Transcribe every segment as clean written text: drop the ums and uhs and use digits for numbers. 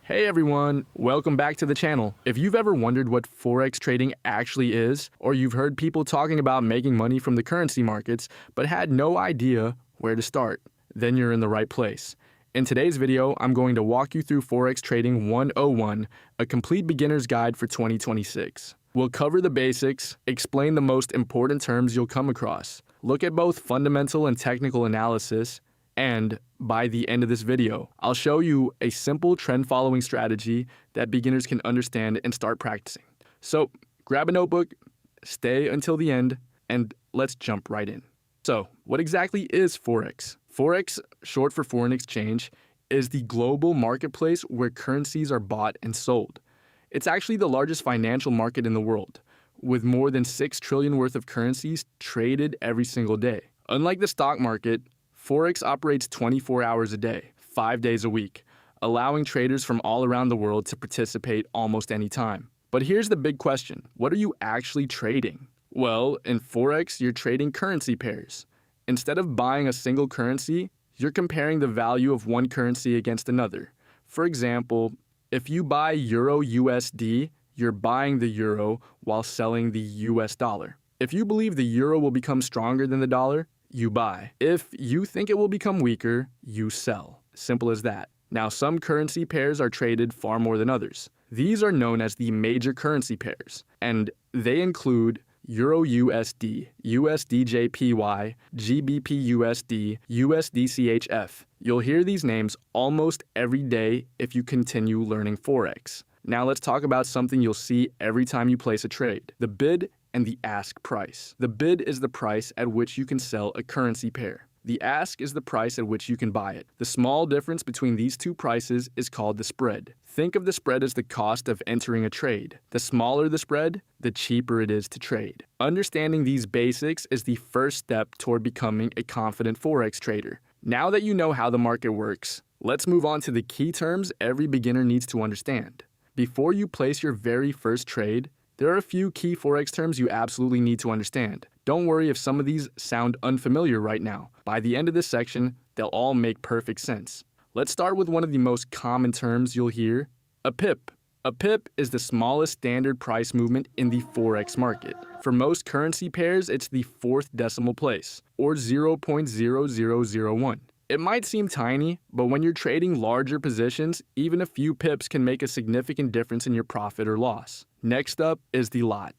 Hey everyone, welcome back to the channel. If you've ever wondered what Forex trading actually is, or you've heard people talking about making money from the currency markets, but had no idea where to start, then you're in the right place. In today's video, I'm going to walk you through Forex Trading 101, a complete beginner's guide for 2026. We'll cover the basics, explain the most important terms you'll come across, look at both fundamental and technical analysis, and by the end of this video, I'll show you a simple trend-following strategy that beginners can understand and start practicing. So grab a notebook, stay until the end, and let's jump right in. So what exactly is Forex? Forex, short for foreign exchange, is the global marketplace where currencies are bought and sold. It's actually the largest financial market in the world, with more than 6 trillion worth of currencies traded every single day. Unlike the stock market, Forex operates 24 hours a day, 5 days a week, allowing traders from all around the world to participate almost any time. But here's the big question. What are you actually trading? Well, in Forex, you're trading currency pairs. Instead of buying a single currency, you're comparing the value of one currency against another. For example, if you buy Euro USD, you're buying the euro while selling the US dollar. If you believe the euro will become stronger than the dollar, you buy. If you think it will become weaker, you sell. Simple as that. Now, some currency pairs are traded far more than others. These are known as the major currency pairs, and they include Euro USD, USD JPY, GBP USD, USD CHF. You'll hear these names almost every day if you continue learning Forex. Now let's talk about something you'll see every time you place a trade: the bid and the ask price. The bid is the price at which you can sell a currency pair. The ask is the price at which you can buy it. The small difference between these two prices is called the spread. Think of the spread as the cost of entering a trade. The smaller the spread, the cheaper it is to trade. Understanding these basics is the first step toward becoming a confident Forex trader. Now that you know how the market works, let's move on to the key terms every beginner needs to understand. Before you place your very first trade, there are a few key Forex terms you absolutely need to understand. Don't worry if some of these sound unfamiliar right now. By the end of this section, they'll all make perfect sense. Let's start with one of the most common terms you'll hear: a pip. A pip is the smallest standard price movement in the Forex market. For most currency pairs, it's the 4th decimal place, or 0.0001. It might seem tiny, but when you're trading larger positions, even a few pips can make a significant difference in your profit or loss. Next up is the lot.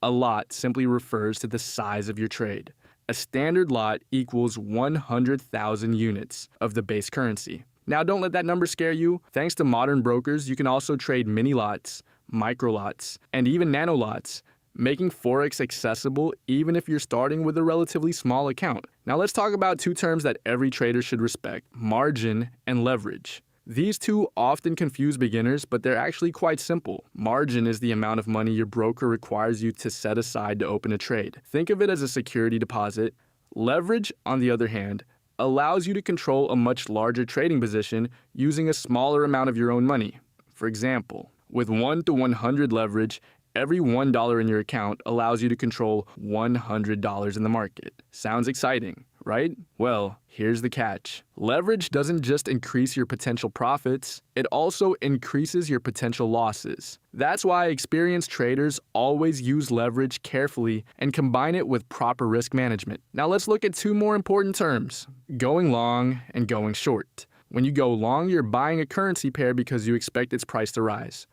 A lot simply refers to the size of your trade. A standard lot equals 100,000 units of the base currency. Now don't let that number scare you. Thanks to modern brokers, you can also trade mini lots, micro lots, and even nano lots, making Forex accessible even if you're starting with a relatively small account. Now let's talk about two terms that every trader should respect: margin and leverage. These two often confuse beginners, but they're actually quite simple. Margin is the amount of money your broker requires you to set aside to open a trade. Think of it as a security deposit. Leverage, on the other hand, allows you to control a much larger trading position using a smaller amount of your own money. For example, with 1 to 100 leverage, every $1 in your account allows you to control $100 in the market. Sounds exciting, right? Well, here's the catch. Leverage doesn't just increase your potential profits, it also increases your potential losses. That's why experienced traders always use leverage carefully and combine it with proper risk management. Now let's look at two more important terms: going long and going short. When you go long, you're buying a currency pair because you expect its price to rise.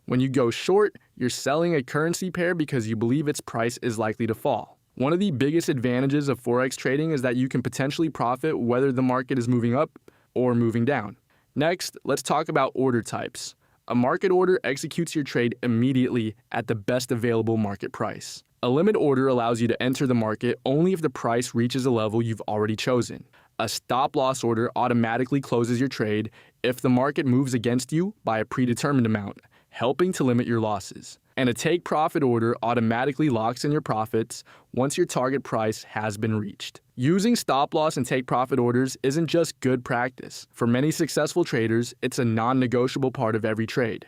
When you go short, you're selling a currency pair because you believe its price is likely to fall. One of the biggest advantages of Forex trading is that you can potentially profit whether the market is moving up or moving down. Next, let's talk about order types. A market order executes your trade immediately at the best available market price. A limit order allows you to enter the market only if the price reaches a level you've already chosen. A stop-loss order automatically closes your trade if the market moves against you by a predetermined amount, helping to limit your losses. And a take-profit order automatically locks in your profits once your target price has been reached. Using stop-loss and take-profit orders isn't just good practice. For many successful traders, it's a non-negotiable part of every trade.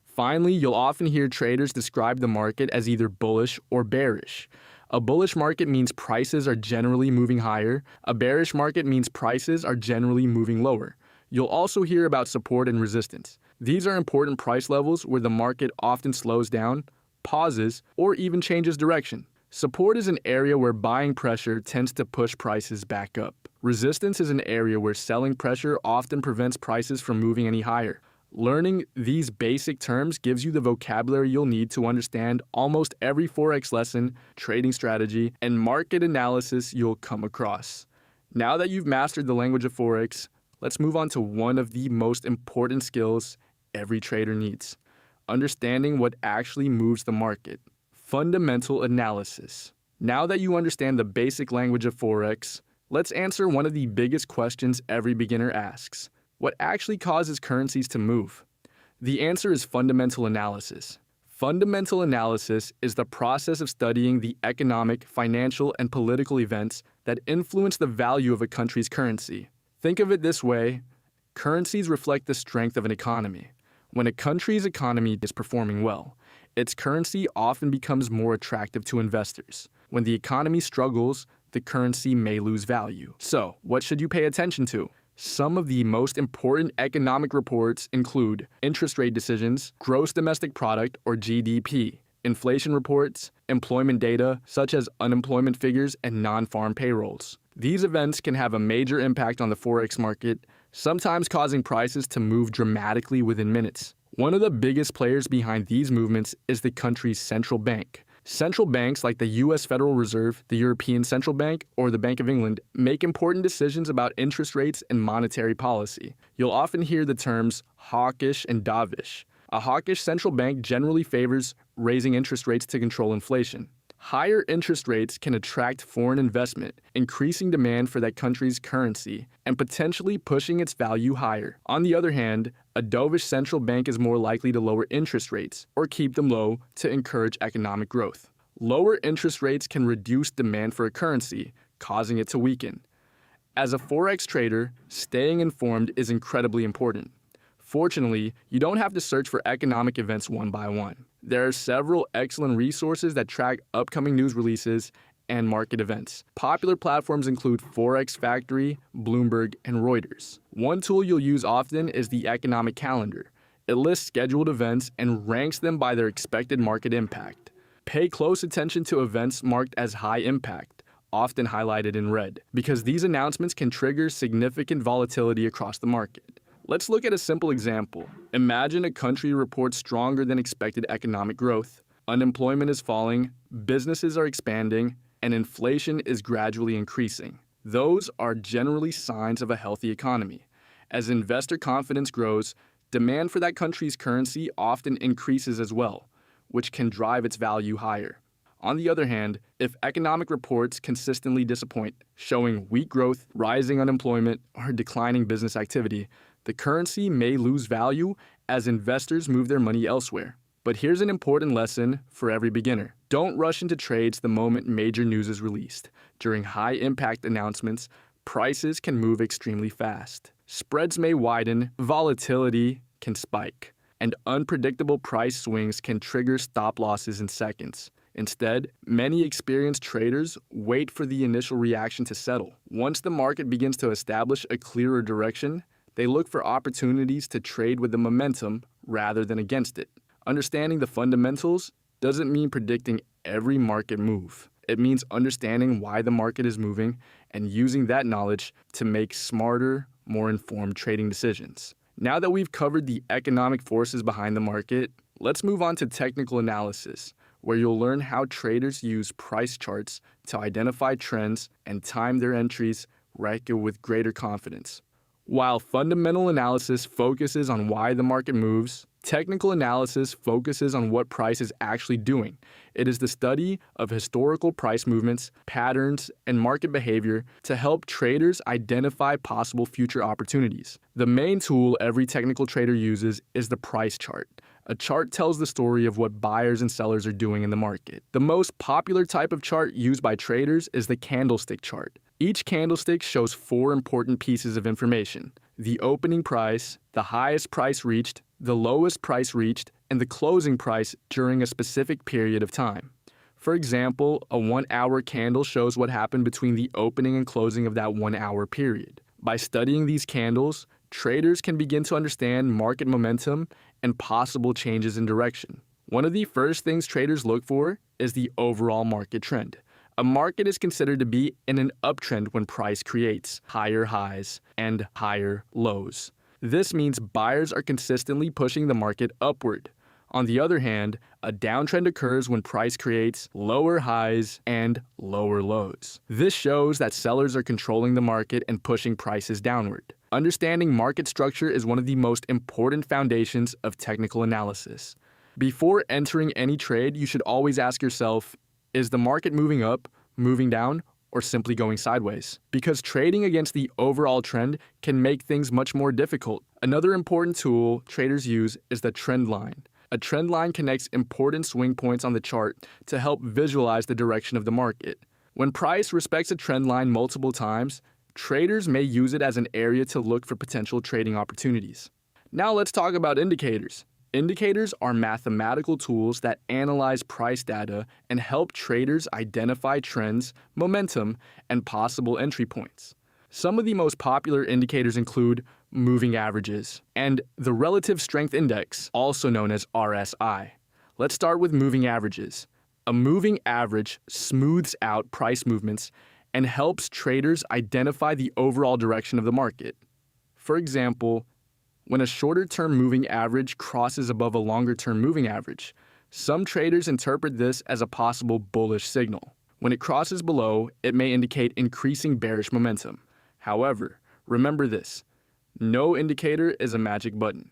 Finally, you'll often hear traders describe the market as either bullish or bearish. A bullish market means prices are generally moving higher. A bearish market means prices are generally moving lower. You'll also hear about support and resistance. These are important price levels where the market often slows down, pauses, or even changes direction. Support is an area where buying pressure tends to push prices back up. Resistance is an area where selling pressure often prevents prices from moving any higher. Learning these basic terms gives you the vocabulary you'll need to understand almost every Forex lesson, trading strategy, and market analysis you'll come across. Now that you've mastered the language of Forex, let's move on to one of the most important skills every trader needs: understanding what actually moves the market. Fundamental analysis. Now that you understand the basic language of Forex, let's answer one of the biggest questions every beginner asks. What actually causes currencies to move? The answer is fundamental analysis. Fundamental analysis is the process of studying the economic, financial, and political events that influence the value of a country's currency. Think of it this way: currencies reflect the strength of an economy. When a country's economy is performing well, its currency often becomes more attractive to investors. When the economy struggles, the currency may lose value. So, what should you pay attention to? Some of the most important economic reports include interest rate decisions, gross domestic product or GDP, inflation reports, employment data such as unemployment figures and non-farm payrolls. These events can have a major impact on the Forex market, sometimes causing prices to move dramatically within minutes. One of the biggest players behind these movements is the country's central bank. Central banks like the US Federal Reserve, the European Central Bank, or the Bank of England make important decisions about interest rates and monetary policy. You'll often hear the terms hawkish and dovish. A hawkish central bank generally favors raising interest rates to control inflation. Higher interest rates can attract foreign investment, increasing demand for that country's currency and potentially pushing its value higher. On the other hand, a dovish central bank is more likely to lower interest rates or keep them low to encourage economic growth. Lower interest rates can reduce demand for a currency, causing it to weaken. As a Forex trader, staying informed is incredibly important. Fortunately, you don't have to search for economic events one by one. There are several excellent resources that track upcoming news releases and market events. Popular platforms include Forex Factory, Bloomberg, and Reuters. One tool you'll use often is the economic calendar. It lists scheduled events and ranks them by their expected market impact. Pay close attention to events marked as high impact, often highlighted in red, because these announcements can trigger significant volatility across the market. Let's look at a simple example. Imagine a country reports stronger than expected economic growth, unemployment is falling, businesses are expanding, and inflation is gradually increasing. Those are generally signs of a healthy economy. As investor confidence grows, demand for that country's currency often increases as well, which can drive its value higher. On the other hand, if economic reports consistently disappoint, showing weak growth, rising unemployment, or declining business activity, the currency may lose value as investors move their money elsewhere. But here's an important lesson for every beginner. Don't rush into trades the moment major news is released. During high-impact announcements, prices can move extremely fast. Spreads may widen, volatility can spike, and unpredictable price swings can trigger stop losses in seconds. Instead, many experienced traders wait for the initial reaction to settle. Once the market begins to establish a clearer direction, they look for opportunities to trade with the momentum rather than against it. Understanding the fundamentals doesn't mean predicting every market move. It means understanding why the market is moving and using that knowledge to make smarter, more informed trading decisions. Now that we've covered the economic forces behind the market, let's move on to technical analysis, where you'll learn how traders use price charts to identify trends and time their entries with greater confidence. While fundamental analysis focuses on why the market moves, technical analysis focuses on what price is actually doing. It is the study of historical price movements, patterns, and market behavior to help traders identify possible future opportunities. The main tool every technical trader uses is the price chart. A chart tells the story of what buyers and sellers are doing in the market. The most popular type of chart used by traders is the candlestick chart. Each candlestick shows 4 important pieces of information: the opening price, the highest price reached, the lowest price reached, and the closing price during a specific period of time. For example, a 1-hour candle shows what happened between the opening and closing of that 1-hour period. By studying these candles, traders can begin to understand market momentum and possible changes in direction. One of the first things traders look for is the overall market trend. A market is considered to be in an uptrend when price creates higher highs and higher lows. This means buyers are consistently pushing the market upward. On the other hand, a downtrend occurs when price creates lower highs and lower lows. This shows that sellers are controlling the market and pushing prices downward. Understanding market structure is one of the most important foundations of technical analysis. Before entering any trade, you should always ask yourself, is the market moving up, moving down, or simply going sideways? Because trading against the overall trend can make things much more difficult. Another important tool traders use is the trend line. A trend line connects important swing points on the chart to help visualize the direction of the market. When price respects a trend line multiple times, traders may use it as an area to look for potential trading opportunities. Now let's talk about indicators. Indicators are mathematical tools that analyze price data and help traders identify trends, momentum, and possible entry points. Some of the most popular indicators include moving averages and the relative strength index, also known as RSI. Let's start with moving averages. A moving average smooths out price movements and helps traders identify the overall direction of the market. For example, when a shorter-term moving average crosses above a longer-term moving average, some traders interpret this as a possible bullish signal. When it crosses below, it may indicate increasing bearish momentum. However, remember this: no indicator is a magic button.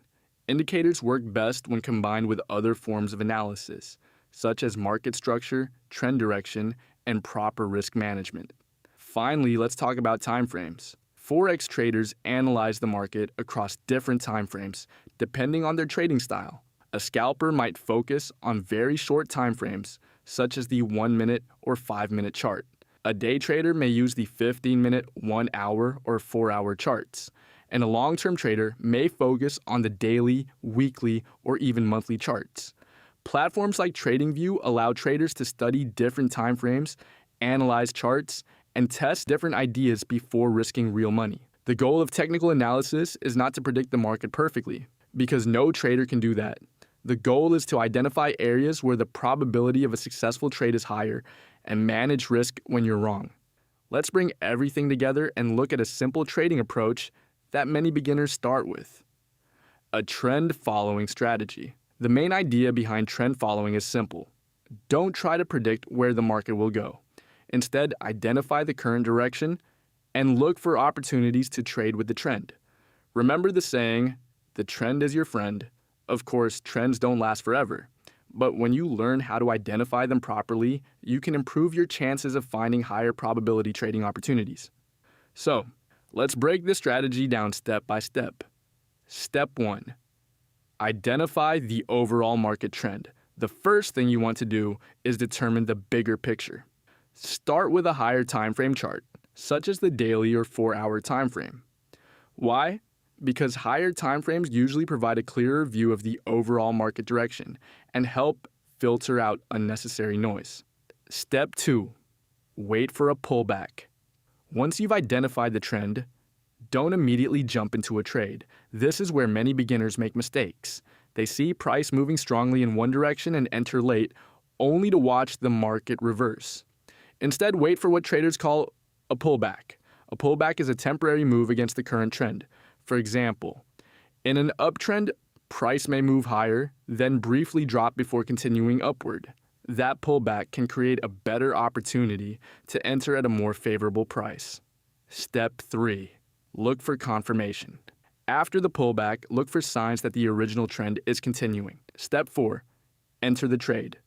Indicators work best when combined with other forms of analysis, such as market structure, trend direction, and proper risk management. Finally, let's talk about timeframes. Forex traders analyze the market across different timeframes, depending on their trading style. A scalper might focus on very short timeframes, such as the 1-minute or 5-minute chart. A day trader may use the 15-minute, 1-hour, or 4-hour charts. And a long-term trader may focus on the daily, weekly, or even monthly charts. Platforms like TradingView allow traders to study different timeframes, analyze charts, and test different ideas before risking real money. The goal of technical analysis is not to predict the market perfectly, because no trader can do that. The goal is to identify areas where the probability of a successful trade is higher and manage risk when you're wrong. Let's bring everything together and look at a simple trading approach that many beginners start with: a trend following strategy. The main idea behind trend following is simple. Don't try to predict where the market will go. Instead, identify the current direction and look for opportunities to trade with the trend. Remember the saying, the trend is your friend. Of course, trends don't last forever, but when you learn how to identify them properly, you can improve your chances of finding higher probability trading opportunities. So, let's break this strategy down step by step. Step 1. Identify the overall market trend. The first thing you want to do is determine the bigger picture. Start with a higher time frame chart, such as the daily or 4-hour time frame. Why? Because higher time frames usually provide a clearer view of the overall market direction and help filter out unnecessary noise. Step 2. Wait for a pullback. Once you've identified the trend, don't immediately jump into a trade. This is where many beginners make mistakes. They see price moving strongly in one direction and enter late, only to watch the market reverse. Instead, wait for what traders call a pullback. A pullback is a temporary move against the current trend. For example, in an uptrend, price may move higher, then briefly drop before continuing upward. That pullback can create a better opportunity to enter at a more favorable price. Step 3. Look for confirmation. After the pullback, look for signs that the original trend is continuing. Step 4. Enter the trade.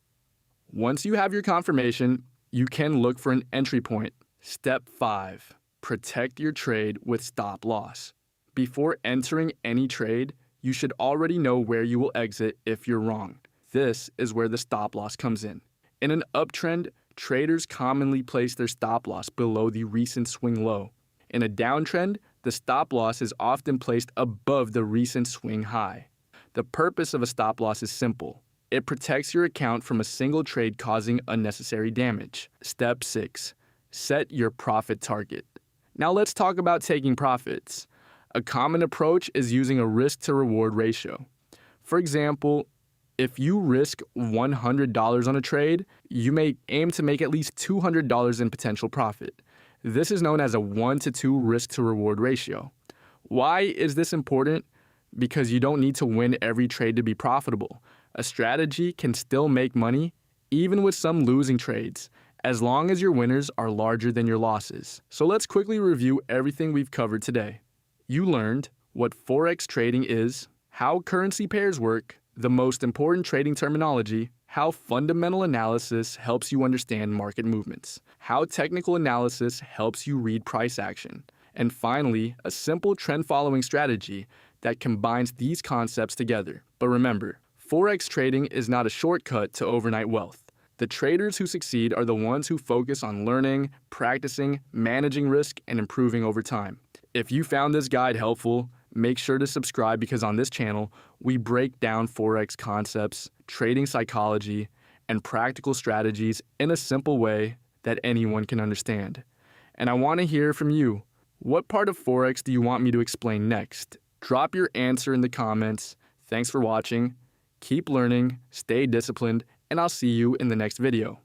Once you have your confirmation, you can look for an entry point. Step 5. Protect your trade with stop loss. Before entering any trade, you should already know where you will exit if you're wrong. This is where the stop loss comes in. In an uptrend, traders commonly place their stop loss below the recent swing low. In a downtrend, the stop loss is often placed above the recent swing high. The purpose of a stop loss is simple. It protects your account from a single trade causing unnecessary damage. Step 6. Set your profit target. Now let's talk about taking profits. A common approach is using a risk to reward ratio. For example, if you risk $100 on a trade, you may aim to make at least $200 in potential profit. This is known as a 1 to 2 risk to reward ratio. Why is this important? Because you don't need to win every trade to be profitable. A strategy can still make money, even with some losing trades, as long as your winners are larger than your losses. So let's quickly review everything we've covered today. You learned what Forex trading is, how currency pairs work, the most important trading terminology, how fundamental analysis helps you understand market movements, how technical analysis helps you read price action, and finally, a simple trend-following strategy that combines these concepts together. But remember, Forex trading is not a shortcut to overnight wealth. The traders who succeed are the ones who focus on learning, practicing, managing risk, and improving over time. If you found this guide helpful, make sure to subscribe because on this channel, we break down Forex concepts, trading psychology, and practical strategies in a simple way that anyone can understand. And I want to hear from you. What part of Forex do you want me to explain next? Drop your answer in the comments. Thanks for watching. Keep learning, stay disciplined, and I'll see you in the next video.